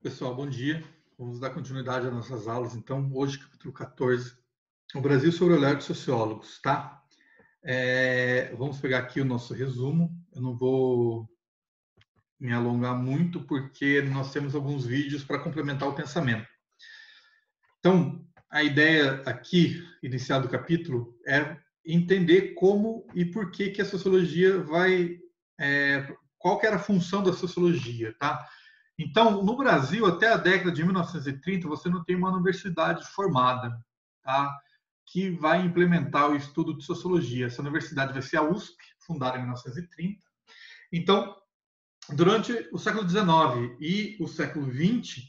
Pessoal, bom dia. Vamos dar continuidade às nossas aulas. Então, hoje, capítulo 14, o Brasil sob o olhar dos sociólogos, tá? Vamos pegar aqui o nosso resumo. Eu não vou me alongar muito, porque nós temos alguns vídeos para complementar o pensamento. Então, a ideia aqui, inicial do capítulo, é entender como e por que a sociologia vai... qual que era a função da sociologia, tá? Então, no Brasil, até a década de 1930, você não tem uma universidade formada, tá? Que vai implementar o estudo de sociologia. Essa universidade vai ser a USP, fundada em 1930. Então, durante o século XIX e o século XX,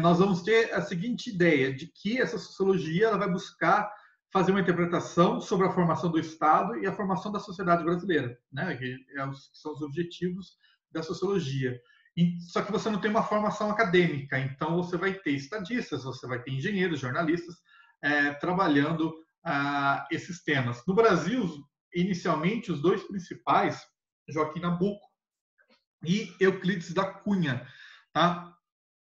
nós vamos ter a seguinte ideia de que essa sociologia ela vai buscar fazer uma interpretação sobre a formação do Estado e a formação da sociedade brasileira, né? Que são os objetivos da sociologia. Só que você não tem uma formação acadêmica, então você vai ter estadistas, você vai ter engenheiros, jornalistas trabalhando esses temas. No Brasil, inicialmente, os dois principais, Joaquim Nabuco e Euclides da Cunha, tá?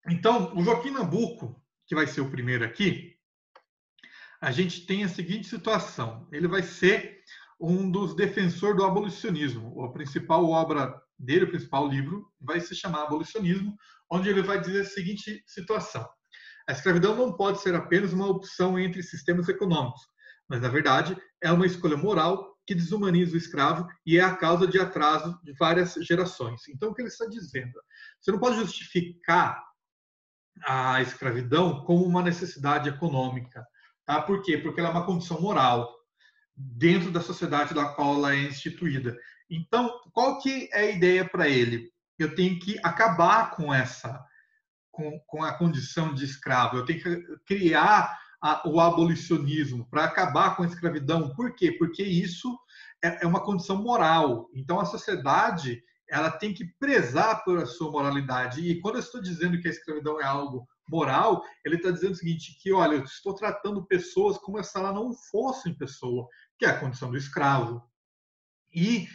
Então, o Joaquim Nabuco, que vai ser o primeiro aqui, a gente tem a seguinte situação: ele vai ser um dos defensores do abolicionismo. A principal obra dele, o principal livro, vai se chamar Abolicionismo, onde ele vai dizer a seguinte situação: a escravidão não pode ser apenas uma opção entre sistemas econômicos, mas, na verdade, é uma escolha moral que desumaniza o escravo e é a causa de atraso de várias gerações. Então, o que ele está dizendo? Você não pode justificar a escravidão como uma necessidade econômica. Tá? Por quê? Porque ela é uma condição moral dentro da sociedade da qual ela é instituída. Então, qual que é a ideia para ele? Eu tenho que acabar com com a condição de escravo. Eu tenho que criar o abolicionismo para acabar com a escravidão. Por quê? Porque isso é uma condição moral. Então, a sociedade ela tem que prezar por a sua moralidade. E quando eu estou dizendo que a escravidão é algo moral, ele está dizendo o seguinte, que, olha, eu estou tratando pessoas como se elas não fossem pessoa, que é a condição do escravo. E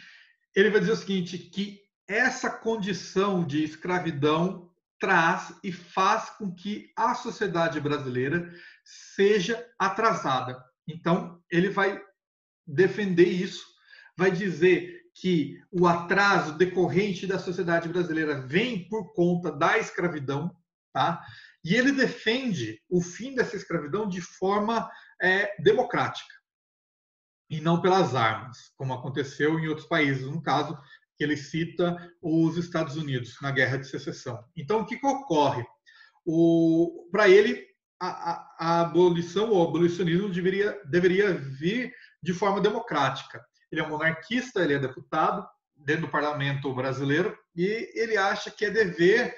ele vai dizer o seguinte, que essa condição de escravidão traz e faz com que a sociedade brasileira seja atrasada. Então, ele vai defender isso, vai dizer que o atraso decorrente da sociedade brasileira vem por conta da escravidão, tá? E ele defende o fim dessa escravidão de forma democrática e não pelas armas, como aconteceu em outros países, no caso que ele cita os Estados Unidos na Guerra de Secessão. Então, o que ocorre? Para ele, a abolição ou abolicionismo deveria vir de forma democrática. Ele é um monarquista, ele é deputado dentro do parlamento brasileiro e ele acha que é dever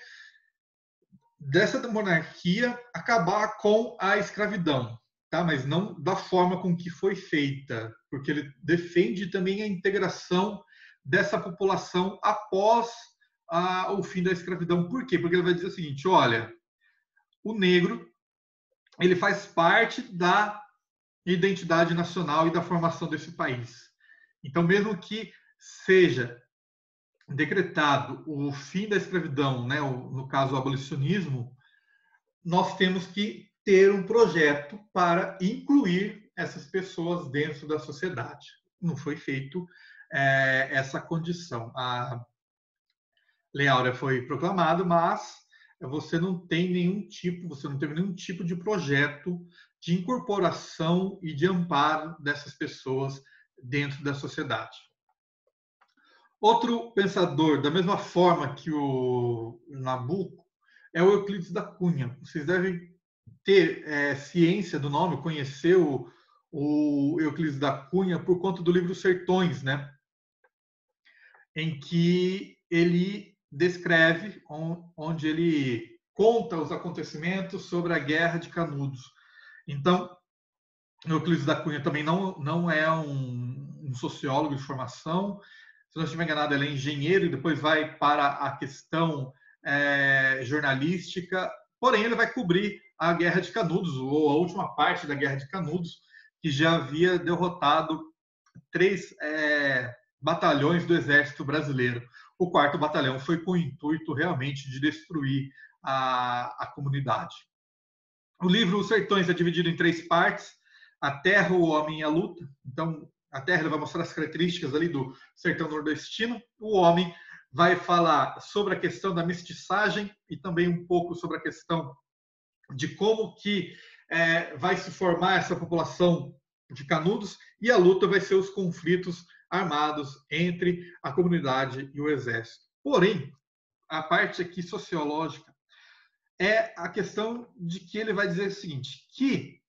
dessa monarquia acabar com a escravidão, tá? Mas não da forma com que foi feita, porque ele defende também a integração dessa população após o fim da escravidão. Por quê? Porque ele vai dizer o seguinte, olha, o negro ele faz parte da identidade nacional e da formação desse país. Então, mesmo que seja decretado o fim da escravidão, né, no caso o abolicionismo, nós temos que ter um projeto para incluir essas pessoas dentro da sociedade. Não foi feito essa condição. A Lei Áurea foi proclamada, mas você não tem você não teve nenhum tipo de projeto de incorporação e de amparo dessas pessoas dentro da sociedade. Outro pensador, da mesma forma que o Nabucco, é o Euclides da Cunha. Vocês devem ter ciência do nome, conhecer o Euclides da Cunha por conta do livro Sertões, né? Em que ele descreve, onde ele conta os acontecimentos sobre a Guerra de Canudos. Então, Euclides da Cunha também não é um sociólogo de formação. Se não estiver enganado, ele é engenheiro e depois vai para a questão jornalística. Porém, ele vai cobrir a Guerra de Canudos, ou a última parte da Guerra de Canudos, que já havia derrotado 3 batalhões do Exército Brasileiro. O 4º Batalhão foi com o intuito realmente de destruir a comunidade. O livro Os Sertões é dividido em 3 partes: a terra, o homem e a luta. Então, a terra ele vai mostrar as características ali do sertão nordestino. O homem vai falar sobre a questão da mestiçagem e também um pouco sobre a questão de como que vai se formar essa população de canudos, e a luta vai ser os conflitos armados entre a comunidade e o exército. Porém, a parte aqui sociológica é a questão de que ele vai dizer o seguinte, que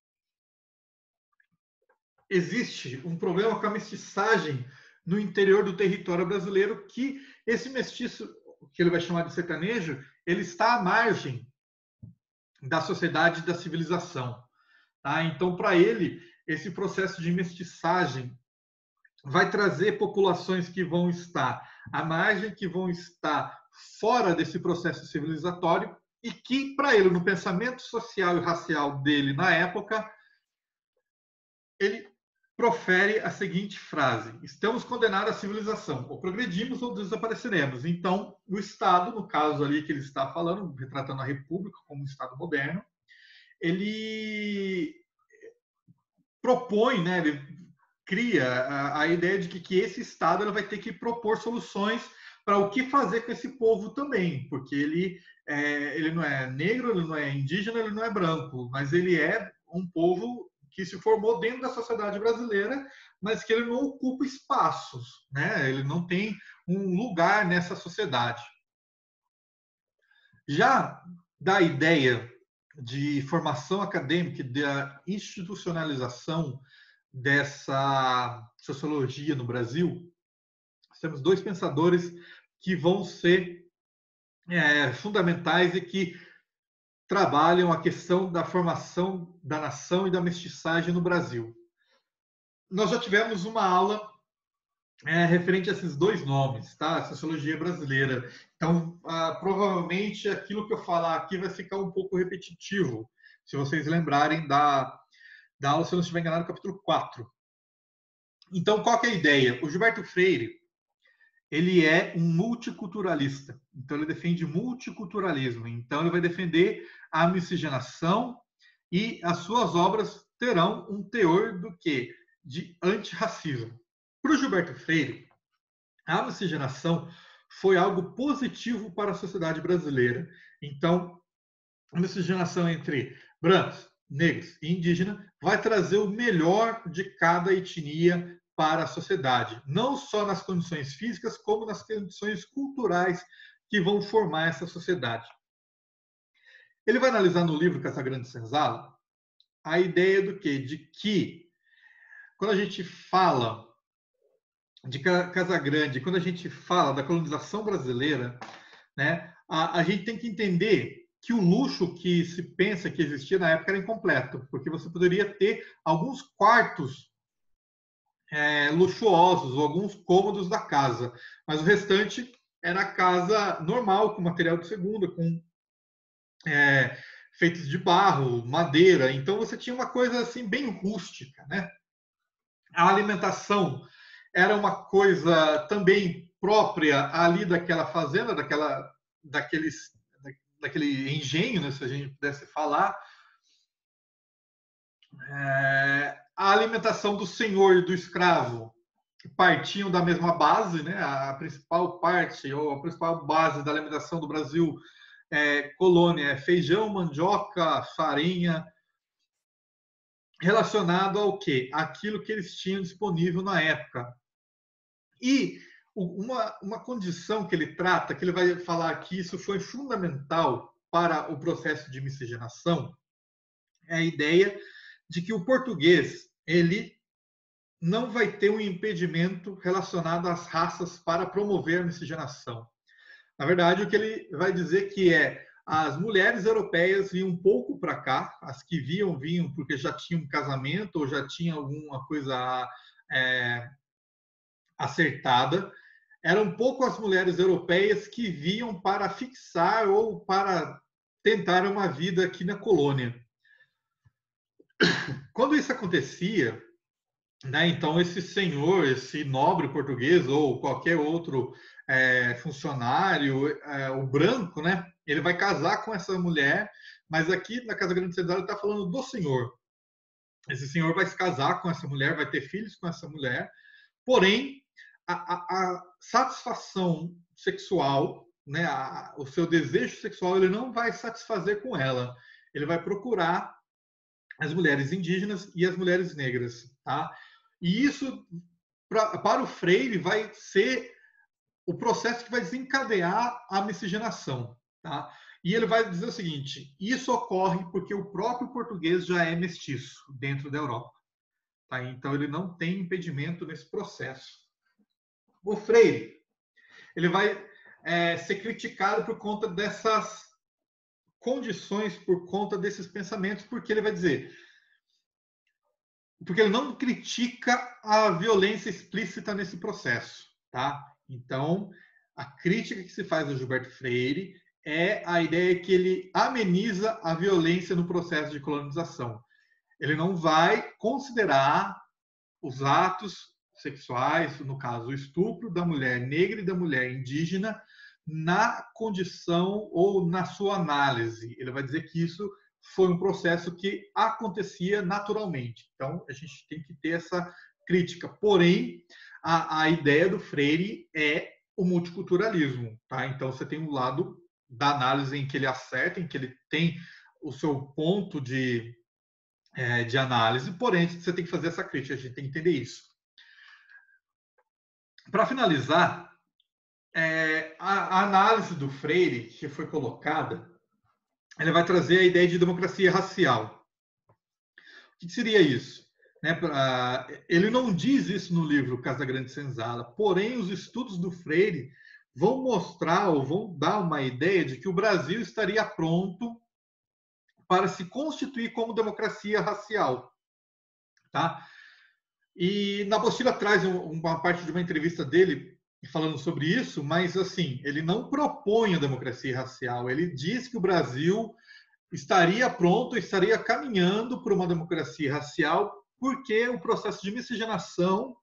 existe um problema com a mestiçagem no interior do território brasileiro, que esse mestiço, que ele vai chamar de sertanejo, ele está à margem da sociedade e da civilização. Tá? Então, para ele, esse processo de mestiçagem vai trazer populações que vão estar à margem, que vão estar fora desse processo civilizatório, e que, para ele, no pensamento social e racial dele na época, ele profere a seguinte frase: estamos condenados à civilização, ou progredimos ou desapareceremos. Então, o Estado, no caso ali que ele está falando, retratando a República como um Estado moderno, ele propõe, né, ele cria a ideia de que esse Estado ele vai ter que propor soluções para o que fazer com esse povo também, porque ele não é negro, ele não é indígena, ele não é branco, mas ele é um povo que se formou dentro da sociedade brasileira, mas que ele não ocupa espaços, né? Ele não tem um lugar nessa sociedade. Já da ideia de formação acadêmica, da institucionalização dessa sociologia no Brasil, temos 2 pensadores que vão ser fundamentais e que trabalham a questão da formação da nação e da mestiçagem no Brasil. Nós já tivemos uma aula referente a esses 2 nomes, tá? A sociologia brasileira. Então, provavelmente, aquilo que eu falar aqui vai ficar um pouco repetitivo, se vocês lembrarem da aula, se eu não estiver enganado, capítulo 4. Então, qual que é a ideia? O Gilberto Freire, ele é um multiculturalista. Então, ele defende multiculturalismo. Então, ele vai defender a miscigenação, e as suas obras terão um teor do quê? De antirracismo. Para o Gilberto Freire, a miscigenação foi algo positivo para a sociedade brasileira. Então, a miscigenação entre brancos, negros e indígenas vai trazer o melhor de cada etnia para a sociedade, não só nas condições físicas, como nas condições culturais que vão formar essa sociedade. Ele vai analisar no livro Casagrande Senzala a ideia do quê? De que quando a gente fala de Casagrande, quando a gente fala da colonização brasileira, né, a gente tem que entender que o luxo que se pensa que existia na época era incompleto, porque você poderia ter alguns quartos luxuosos, ou alguns cômodos da casa, mas o restante era a casa normal, com material de segunda, com feitos de barro, madeira. Então você tinha uma coisa assim bem rústica, né? A alimentação era uma coisa também própria ali daquela fazenda, daquele engenho, né, se a gente pudesse falar. A alimentação do senhor e do escravo partiam da mesma base, né? A principal parte, ou a principal base da alimentação do Brasil colônia é feijão, mandioca, farinha, relacionado ao quê? Aquilo que eles tinham disponível na época. E uma condição que ele trata, que ele vai falar que isso foi fundamental para o processo de miscigenação, é a ideia de que o português ele não vai ter um impedimento relacionado às raças para promover a miscigenação. Na verdade, o que ele vai dizer que as mulheres europeias vinham um pouco para cá, as que vinham porque já tinham um casamento ou já tinham alguma coisa acertada. Eram um pouco as mulheres europeias que vinham para fixar ou para tentar uma vida aqui na colônia. Quando isso acontecia, né, então esse senhor, esse nobre português ou qualquer outro funcionário, o branco, né? Ele vai casar com essa mulher, mas aqui na Casa Grande Senzala ele está falando do senhor. Esse senhor vai se casar com essa mulher, vai ter filhos com essa mulher, porém, a satisfação sexual, né, o seu desejo sexual, ele não vai satisfazer com ela. Ele vai procurar as mulheres indígenas e as mulheres negras. Tá? E isso, para o Freire, vai ser o processo que vai desencadear a miscigenação. Tá? E ele vai dizer o seguinte: isso ocorre porque o próprio português já é mestiço dentro da Europa. Tá? Então, ele não tem impedimento nesse processo. O Freire, ele vai ser criticado por conta dessas condições, por conta desses pensamentos, porque ele vai dizer, porque ele não critica a violência explícita nesse processo, tá? Então, a crítica que se faz ao Gilberto Freire é a ideia que ele ameniza a violência no processo de colonização. Ele não vai considerar os atos sexuais, no caso, o estupro da mulher negra e da mulher indígena, na condição ou na sua análise. Ele vai dizer que isso foi um processo que acontecia naturalmente. Então, a gente tem que ter essa crítica. Porém, a ideia do Freire é o multiculturalismo. Tá? Então, você tem um lado da análise em que ele acerta, em que ele tem o seu ponto de análise, porém, você tem que fazer essa crítica, a gente tem que entender isso. Para finalizar, a análise do Freire, que foi colocada, ele vai trazer a ideia de democracia racial. O que seria isso? Ele não diz isso no livro Casa Grande Senzala, porém, os estudos do Freire vão mostrar ou vão dar uma ideia de que o Brasil estaria pronto para se constituir como democracia racial. Tá? E na apostila traz uma parte de uma entrevista dele falando sobre isso, mas assim, ele não propõe a democracia racial, ele diz que o Brasil estaria pronto, estaria caminhando para uma democracia racial, porque o processo de miscigenação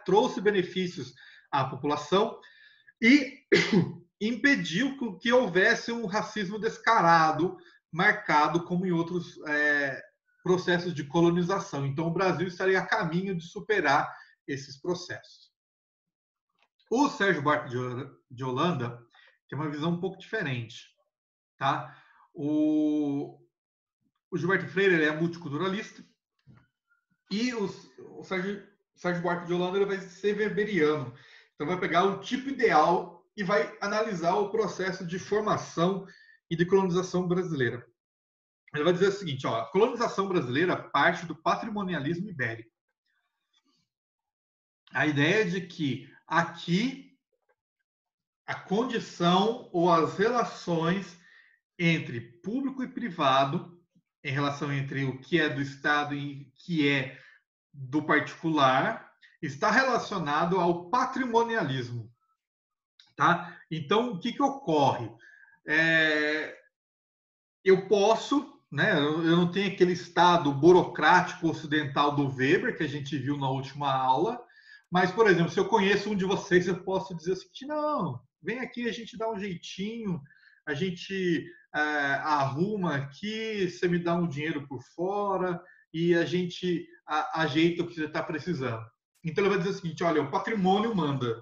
trouxe benefícios à população e impediu que houvesse um racismo descarado, marcado como em outros processos de colonização. Então, o Brasil estaria a caminho de superar esses processos. O Sérgio Buarque de Holanda tem uma visão um pouco diferente. Tá? O Gilberto Freire ele é multiculturalista e o Sérgio Buarque de Holanda ele vai ser weberiano. Então, vai pegar o tipo ideal e vai analisar o processo de formação e de colonização brasileira. Ele vai dizer o seguinte, ó, a colonização brasileira parte do patrimonialismo ibérico. A ideia de que aqui a condição ou as relações entre público e privado, em relação entre o que é do Estado e o que é do particular, está relacionado ao patrimonialismo. Tá? Então, o que ocorre? Eu posso, né, eu não tenho aquele estado burocrático ocidental do Weber, que a gente viu na última aula, mas, por exemplo, se eu conheço um de vocês, eu posso dizer assim, não, vem aqui, a gente dá um jeitinho, a gente arruma aqui, você me dá um dinheiro por fora e a gente ajeita o que você está precisando. Então, ele vai dizer o seguinte, olha, o patrimônio manda.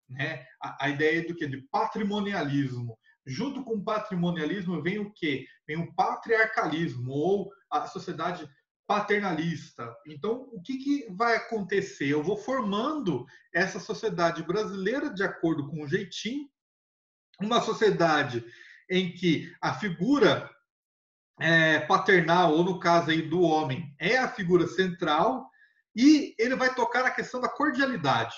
Né? A ideia do que? De patrimonialismo. Junto com o patrimonialismo vem o quê? Vem o patriarcalismo ou a sociedade paternalista. Então, o que vai acontecer? Eu vou formando essa sociedade brasileira de acordo com o jeitinho, uma sociedade em que a figura paternal, ou no caso aí do homem, é a figura central, e ele vai tocar na questão da cordialidade.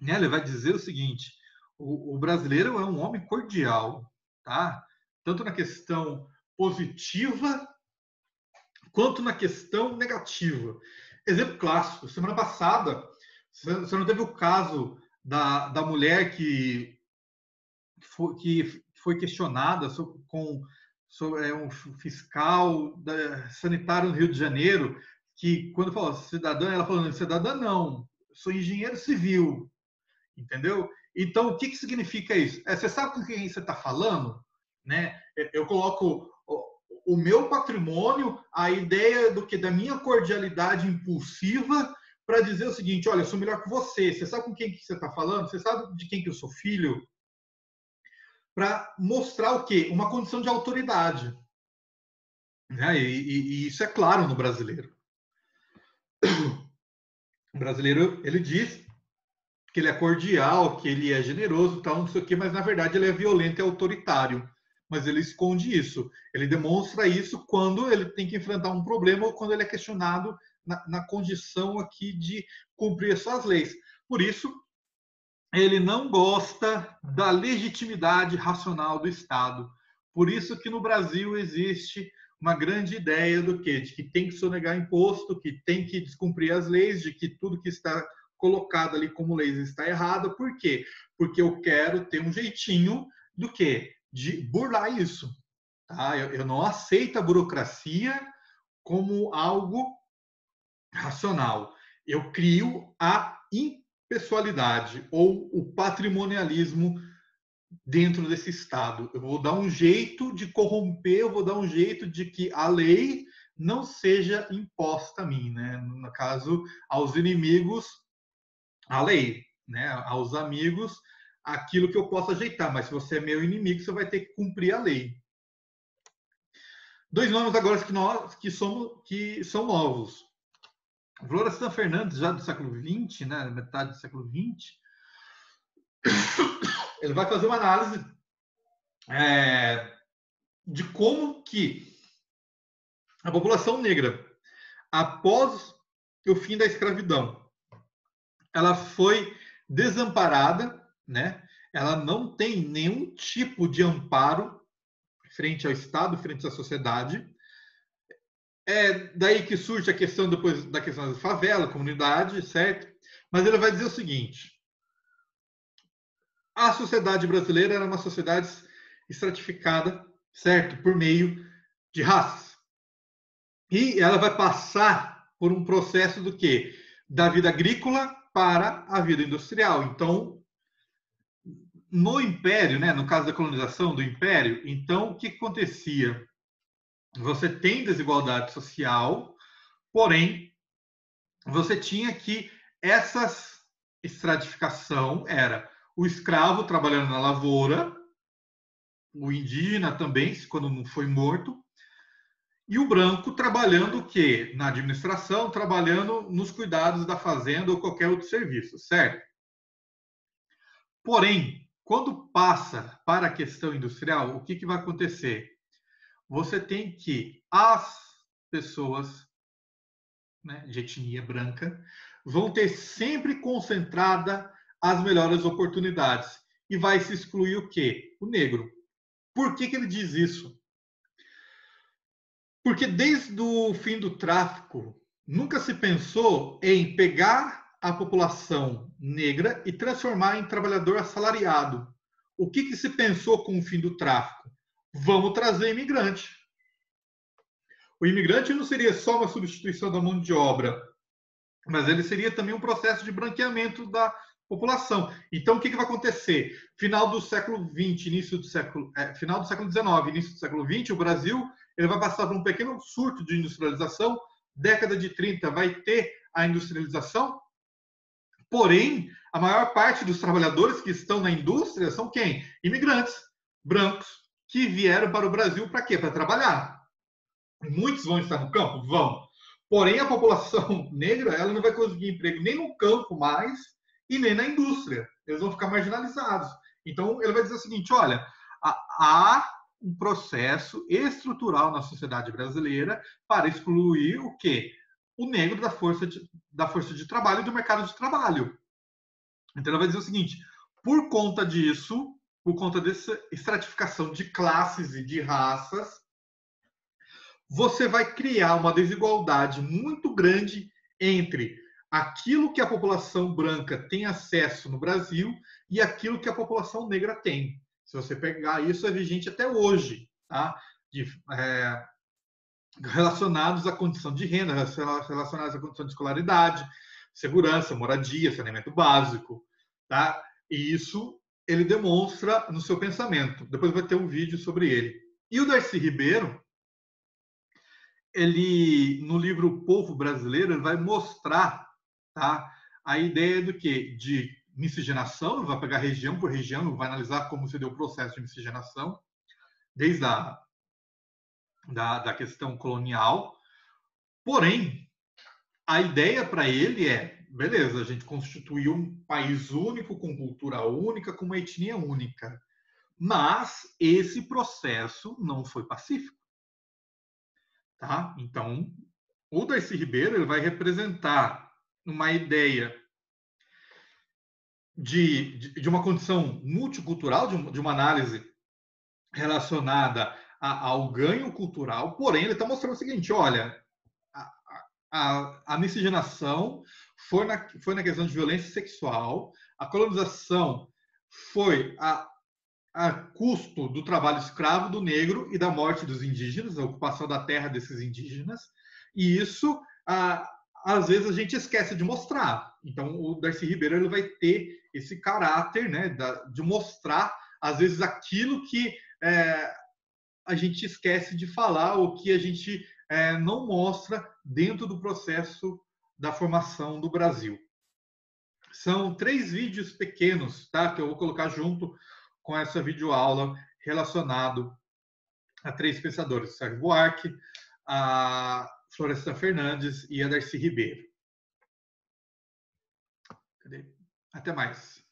Ele vai dizer o seguinte, o brasileiro é um homem cordial, tá? Tanto na questão positiva quanto na questão negativa. Exemplo clássico, semana passada, você não teve o caso da mulher que foi questionada com um fiscal sanitário no Rio de Janeiro, que quando falou cidadã, ela falou, cidadã não, sou engenheiro civil. entendeu? Então, o que significa isso? Você sabe com quem você está falando? Né? Eu coloco o meu patrimônio, a ideia do que da minha cordialidade impulsiva para dizer o seguinte: olha, eu sou melhor que você. Você sabe com quem que você está falando? Você sabe de quem que eu sou filho? Para mostrar o quê? Uma condição de autoridade. Né? E isso é claro no brasileiro. O brasileiro, ele diz que ele é cordial, que ele é generoso, tal, não sei o quê, mas na verdade ele é violento e autoritário. Mas ele esconde isso. Ele demonstra isso quando ele tem que enfrentar um problema ou quando ele é questionado na condição aqui de cumprir as suas leis. Por isso, ele não gosta da legitimidade racional do Estado. Por isso que no Brasil existe uma grande ideia do quê? De que tem que sonegar imposto, que tem que descumprir as leis, de que tudo que está colocado ali como leis está errado. Por quê? Porque eu quero ter um jeitinho do quê? De burlar isso. Tá? Eu não aceito a burocracia como algo racional. Eu crio a impessoalidade ou o patrimonialismo dentro desse Estado. Eu vou dar um jeito de corromper, eu vou dar um jeito de que a lei não seja imposta a mim, né? No caso, aos inimigos, a lei, né? Aos amigos, aquilo que eu posso ajeitar, mas se você é meu inimigo, você vai ter que cumprir a lei. Dois nomes agora que são novos. Florestan Fernandes, já do século XX, né? Metade do século XX, ele vai fazer uma análise de como que a população negra, após o fim da escravidão, ela foi desamparada, né? Ela não tem nenhum tipo de amparo frente ao Estado, frente à sociedade. É daí que surge a questão depois da questão da favela, comunidade, certo? Mas ele vai dizer o seguinte: a sociedade brasileira era uma sociedade estratificada, certo? Por meio de raças. E ela vai passar por um processo do quê? Da vida agrícola para a vida industrial. Então, no Império, né, no caso da colonização do Império, então o que acontecia? Você tem desigualdade social, porém, você tinha que essa estratificação era o escravo trabalhando na lavoura, o indígena também, quando não foi morto, e o branco trabalhando o quê? Na administração, trabalhando nos cuidados da fazenda ou qualquer outro serviço, certo? Porém, quando passa para a questão industrial, o que vai acontecer? Você tem que as pessoas, né, de etnia branca vão ter sempre concentrada as melhores oportunidades e vai se excluir o quê? O negro. Por que ele diz isso? Porque desde o fim do tráfico, nunca se pensou em pegar a população negra e transformar em trabalhador assalariado. O que se pensou com o fim do tráfico? Vamos trazer imigrante. O imigrante não seria só uma substituição da mão de obra, mas ele seria também um processo de branqueamento da população. Então, o que vai acontecer? Final do século XX, final do século XIX, início do século XX, o Brasil ele vai passar por um pequeno surto de industrialização. Década de 30 vai ter a industrialização, porém, a maior parte dos trabalhadores que estão na indústria são quem? Imigrantes brancos que vieram para o Brasil para quê? Para trabalhar. Muitos vão estar no campo? Vão. Porém, a população negra ela não vai conseguir emprego nem no campo mais e nem na indústria. Eles vão ficar marginalizados. Então, ele vai dizer o seguinte, olha, há um processo estrutural na sociedade brasileira para excluir o quê? O negro da força de trabalho e do mercado de trabalho. Então, ele vai dizer o seguinte, por conta disso, por conta dessa estratificação de classes e de raças, você vai criar uma desigualdade muito grande entre aquilo que a população branca tem acesso no Brasil e aquilo que a população negra tem. Se você pegar isso, é vigente até hoje, tá? Relacionados à condição de renda, relacionados à condição de escolaridade, segurança, moradia, saneamento básico. tá? E isso ele demonstra no seu pensamento. Depois vai ter um vídeo sobre ele. E o Darcy Ribeiro, ele no livro O Povo Brasileiro, ele vai mostrar, tá, a ideia do que de miscigenação, ele vai pegar região por região, vai analisar como se deu o processo de miscigenação, desde da questão colonial. Porém, a ideia para ele é, beleza, a gente constituiu um país único, com cultura única, com uma etnia única. Mas esse processo não foi pacífico. Tá? Então, o Darcy Ribeiro ele vai representar uma ideia de uma condição multicultural, de uma análise relacionada ao ganho cultural, porém ele está mostrando o seguinte, olha, a miscigenação foi na questão de violência sexual, a colonização foi a custo do trabalho escravo do negro e da morte dos indígenas, a ocupação da terra desses indígenas, e isso, às vezes, a gente esquece de mostrar. Então, o Darcy Ribeiro ele vai ter esse caráter, né, de mostrar, às vezes, aquilo que a gente esquece de falar ou que a gente não mostra dentro do processo da formação do Brasil. São 3 vídeos pequenos, tá, que eu vou colocar junto com essa videoaula relacionado a 3 pensadores, Sérgio Buarque, a Florestan Fernandes e a Darcy Ribeiro. Até mais.